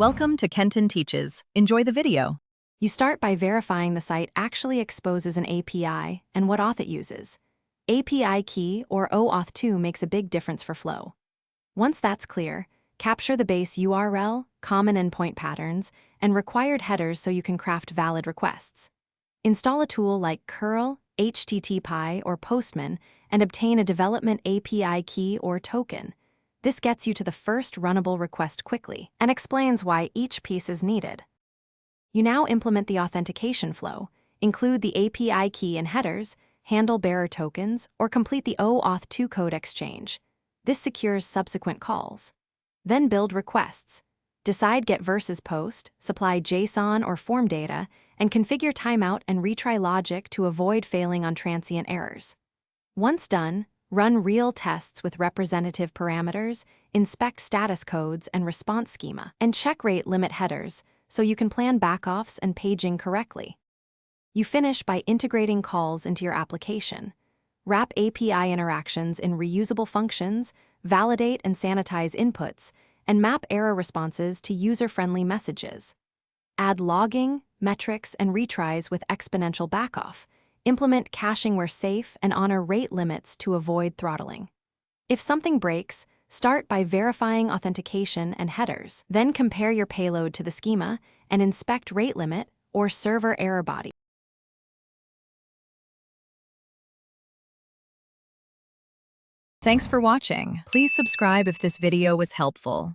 Welcome to Kenton Teaches. Enjoy the video. You start by verifying the site actually exposes an API and what auth it uses. API key or OAuth 2 makes a big difference for flow. Once that's clear, capture the base URL, common endpoint patterns, and required headers so you can craft valid requests. Install a tool like curl, HTTP, or Postman and obtain a development API key or token. This gets you to the first runnable request quickly and explains why each piece is needed. You now implement the authentication flow, include the API key and headers, handle bearer tokens, or complete the OAuth 2 code exchange. This secures subsequent calls. Then build requests. Decide get versus post, supply JSON or form data, and configure timeout and retry logic to avoid failing on transient errors. Once done, run real tests with representative parameters, inspect status codes and response schema, and check rate limit headers so you can plan backoffs and paging correctly. You finish by integrating calls into your application. Wrap API interactions in reusable functions, validate and sanitize inputs, and map error responses to user-friendly messages. Add logging, metrics, and retries with exponential backoff. Implement caching where safe and honor rate limits to avoid throttling. If something breaks, start by verifying authentication and headers. Then compare your payload to the schema and inspect rate limit or server error body. Thanks for watching. Please subscribe if this video was helpful.